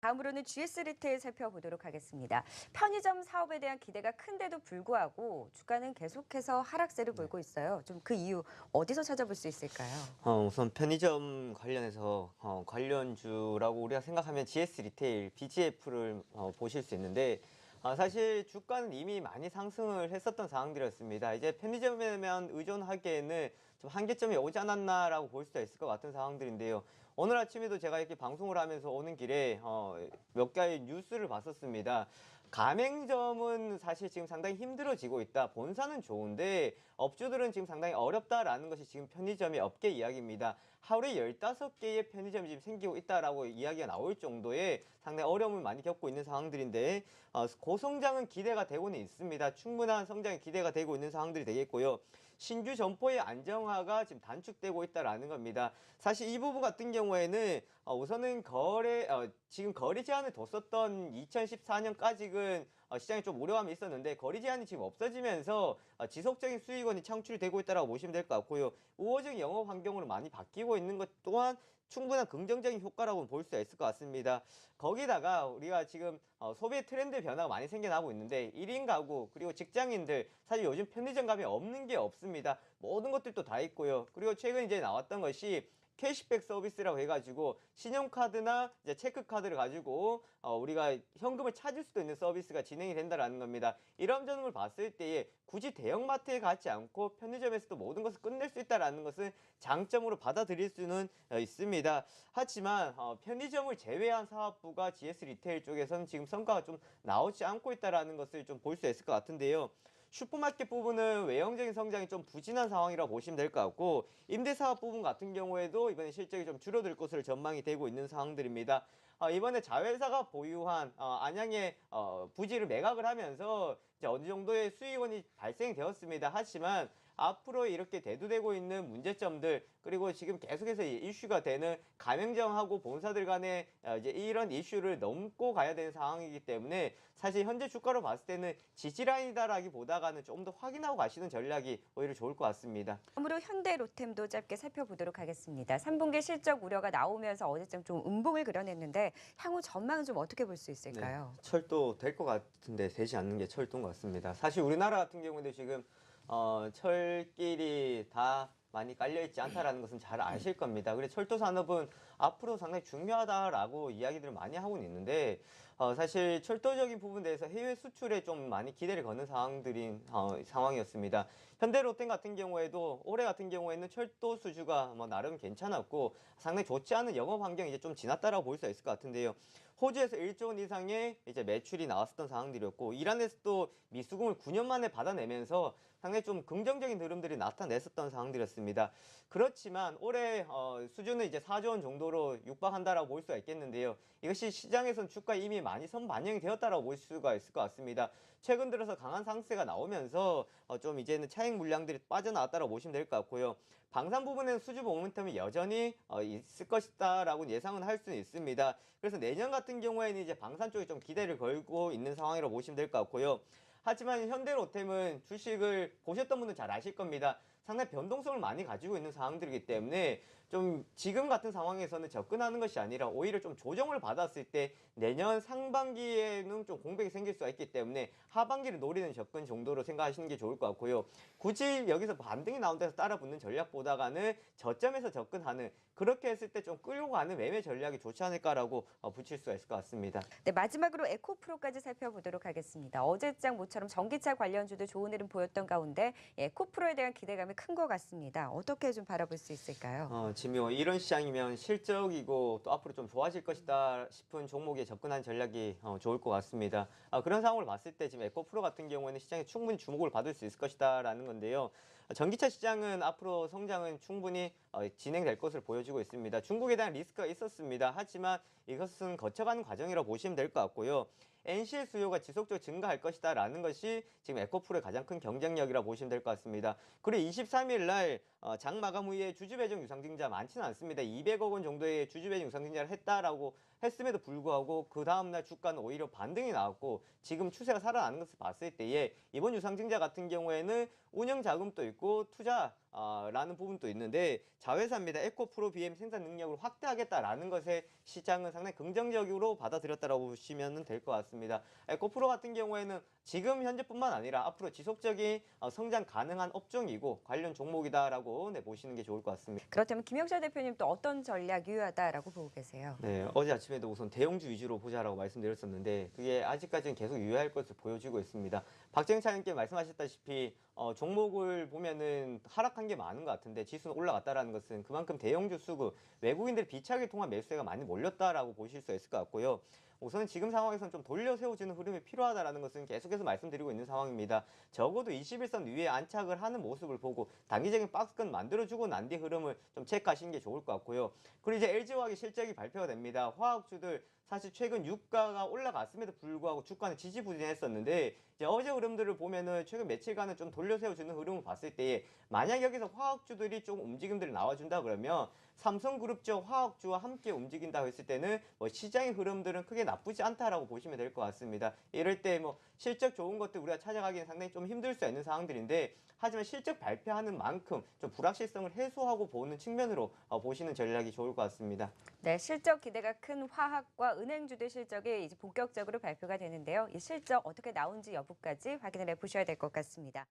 다음으로는 GS 리테일 살펴보도록 하겠습니다. 편의점 사업에 대한 기대가 큰데도 불구하고 주가는 계속해서 하락세를 보이고 있어요. 좀 그 이유 어디서 찾아볼 수 있을까요? 우선 편의점 관련해서 관련주라고 우리가 생각하면 GS 리테일, BGF를 보실 수 있는데 사실 주가는 이미 많이 상승을 했었던 상황들이었습니다. 이제 편의점에만 의존하기에는 좀 한계점이 오지 않았나라고 볼 수도 있을 것 같은 상황들인데요. 오늘 아침에도 제가 이렇게 방송을 하면서 오는 길에 몇 개의 뉴스를 봤었습니다. 가맹점은 사실 지금 상당히 힘들어지고 있다. 본사는 좋은데 업주들은 지금 상당히 어렵다라는 것이 지금 편의점의 업계 이야기입니다. 하루에 15개의 편의점이 지금 생기고 있다라고 이야기가 나올 정도의 상당히 어려움을 많이 겪고 있는 상황들인데 고성장은 기대가 되고는 있습니다. 충분한 성장이 기대가 되고 있는 상황들이 되겠고요. 신규 점포의 안정화가 지금 단축되고 있다라는 겁니다. 사실 이 부분 같은 경우에는 우선은 지금 거래 제한을 뒀었던 2014년까지는 시장에 좀 우려감이 있었는데 거래 제한이 지금 없어지면서 지속적인 수익원이 창출되고 있다고 보시면 될 것 같고요. 우호적인 영업 환경으로 많이 바뀌고 있는 것 또한 충분한 긍정적인 효과라고 볼 수 있을 것 같습니다. 거기다가 우리가 지금 소비 트렌드 변화가 많이 생겨나고 있는데 1인 가구 그리고 직장인들 사실 요즘 편의점 가면 없는 게 없습니다. 모든 것들도 다 있고요. 그리고 최근 이제 나왔던 것이 캐시백 서비스라고 해가지고 신용카드나 이제 체크카드를 가지고 우리가 현금을 찾을 수도 있는 서비스가 진행이 된다는 겁니다. 이런 점을 봤을 때에 굳이 대형마트에 가지 않고 편의점에서도 모든 것을 끝낼 수 있다는 것은 장점으로 받아들일 수는 있습니다. 하지만 편의점을 제외한 사업부가 GS 리테일 쪽에서는 지금 성과가 좀 나오지 않고 있다는 것을 좀 볼 수 있을 것 같은데요. 슈퍼마켓 부분은 외형적인 성장이 좀 부진한 상황이라고 보시면 될 것 같고 임대사업 부분 같은 경우에도 이번에 실적이 좀 줄어들 것으로 전망이 되고 있는 상황들입니다. 이번에 자회사가 보유한 안양의 부지를 매각을 하면서 이제 어느 정도의 수익원이 발생이 되었습니다. 하지만 앞으로 이렇게 대두되고 있는 문제점들 그리고 지금 계속해서 이슈가 되는 가맹점하고 본사들 간의 이제 이런 이슈를 넘고 가야 되는 상황이기 때문에 사실 현재 주가로 봤을 때는 지지라인이다라기보다는 좀 더 확인하고 가시는 전략이 오히려 좋을 것 같습니다. 다음으로 현대 로템도 짧게 살펴보도록 하겠습니다. 3분기 실적 우려가 나오면서 어제쯤 좀 음봉을 그려냈는데 향후 전망은 좀 어떻게 볼 수 네, 있을까요? 철도 될 것 같은데 되지 않는 게 철도인 것 같습니다. 사실 우리나라 같은 경우에도 지금 철길이 다 많이 깔려있지 않다라는 것은 잘 아실 겁니다. 그래서 철도 산업은 앞으로 상당히 중요하다라고 이야기들을 많이 하고는 있는데 사실 철도적인 부분에 대해서 해외 수출에 좀 많이 기대를 거는 상황이었습니다. 현대로템 같은 경우에도 올해 같은 경우에는 철도 수주가 뭐 나름 괜찮았고 상당히 좋지 않은 영업 환경이 이제 좀 지났다라고 볼 수 있을 것 같은데요. 호주에서 1조 원 이상의 이제 매출이 나왔었던 상황들이었고 이란에서도 미수금을 9년 만에 받아내면서 상당히 좀 긍정적인 흐름들이 나타냈었던 상황들이었습니다. 그렇지만 올해 수준은 이제 4조 원 정도로 육박한다라고 볼 수가 있겠는데요. 이것이 시장에선 주가에 이미 많이 선반영이 되었다라고 볼 수가 있을 것 같습니다. 최근 들어서 강한 상승세가 나오면서 좀 이제는 차익 물량들이 빠져나왔다라고 보시면 될 것 같고요. 방산 부분에는 수주 모멘텀이 여전히 있을 것이다라고 예상은 할 수는 있습니다. 그래서 내년 같은 경우에는 이제 방산 쪽에 좀 기대를 걸고 있는 상황이라고 보시면 될 것 같고요. 하지만 현대로템은 주식을 보셨던 분들 잘 아실 겁니다. 상당히 변동성을 많이 가지고 있는 상황들이기 때문에 좀 지금 같은 상황에서는 접근하는 것이 아니라 오히려 좀 조정을 받았을 때 내년 상반기에는 좀 공백이 생길 수가 있기 때문에 하반기를 노리는 접근 정도로 생각하시는 게 좋을 것 같고요. 굳이 여기서 반등이 나온 데서 따라 붙는 전략보다가는 저점에서 접근하는 그렇게 했을 때 좀 끌고 가는 매매 전략이 좋지 않을까라고 붙일 수가 있을 것 같습니다. 네, 마지막으로 에코프로까지 살펴보도록 하겠습니다. 어제장 모처럼 전기차 관련주도 좋은 흐름 보였던 가운데 에코프로에 대한 기대감이 큰 것 같습니다. 어떻게 좀 바라볼 수 있을까요? 지금 이런 시장이면 실적이고 또 앞으로 좀 좋아질 것이다 싶은 종목에 접근하는 전략이 좋을 것 같습니다. 그런 상황을 봤을 때 지금 에코프로 같은 경우에는 시장에 충분히 주목을 받을 수 있을 것이다라는 건데요. 전기차 시장은 앞으로 성장은 충분히 진행될 것으로 보여지고 있습니다. 중국에 대한 리스크가 있었습니다. 하지만 이것은 거쳐가는 과정이라고 보시면 될 것 같고요. NC의 수요가 지속적으로 증가할 것이다라는 것이 지금 에코프로의 가장 큰 경쟁력이라고 보시면 될 것 같습니다. 그리고 23일 날 장 마감 후에 주주 배정 유상증자 많지는 않습니다. 200억 원 정도의 주주 배정 유상증자를 했다라고 했음에도 불구하고 그 다음날 주가는 오히려 반등이 나왔고 지금 추세가 살아나는 것을 봤을 때에 이번 유상증자 같은 경우에는 운영 자금도 있고 투자 라는 부분도 있는데 자회사입니다. 에코프로 BM 생산 능력을 확대하겠다라는 것에 시장은 상당히 긍정적으로 받아들였다라고 보시면 될 것 같습니다. 에코프로 같은 경우에는 지금 현재뿐만 아니라 앞으로 지속적인 성장 가능한 업종이고 관련 종목이다라고 보시는 게 좋을 것 같습니다. 그렇다면 김영철 대표님 또 어떤 전략 유효하다라고 보고 계세요? 네, 어제 아침에도 우선 대형주 위주로 보자라고 말씀드렸었는데 그게 아직까지는 계속 유효할 것으로 보여지고 있습니다. 박정희 차장님께 말씀하셨다시피 종목을 보면은 하락한 게 많은 것 같은데 지수는 올라갔다라는 것은 그만큼 대형주 수급, 외국인들 비차익을 통한 매수세가 많이 몰렸다라고 보실 수 있을 것 같고요. 우선 지금 상황에서는 좀 돌려 세워주는 흐름이 필요하다라는 것은 계속해서 말씀드리고 있는 상황입니다. 적어도 21선 위에 안착을 하는 모습을 보고 단기적인 박스권 만들어주고 난 뒤 흐름을 좀 체크하시는 게 좋을 것 같고요. 그리고 이제 LG화학의 실적이 발표가 됩니다. 화학주들 사실 최근 유가가 올라갔음에도 불구하고 주가는 지지부진했었는데 이제 어제 흐름들을 보면은 최근 며칠간은 좀 돌려세워주는 흐름을 봤을 때에 만약 여기서 화학주들이 좀 움직임들이 나와준다 그러면 삼성그룹 쪽 화학주와 함께 움직인다고 했을 때는 시장의 흐름들은 크게 나쁘지 않다라고 보시면 될 것 같습니다. 이럴 때 실적 좋은 것들 우리가 찾아가기는 상당히 좀 힘들 수 있는 상황들인데 하지만 실적 발표하는 만큼 좀 불확실성을 해소하고 보는 측면으로 보시는 전략이 좋을 것 같습니다. 네, 실적 기대가 큰 화학과 은행주들 실적이 이제 본격적으로 발표가 되는데요. 이 실적 어떻게 나온지 여부까지 확인을 해 보셔야 될 것 같습니다.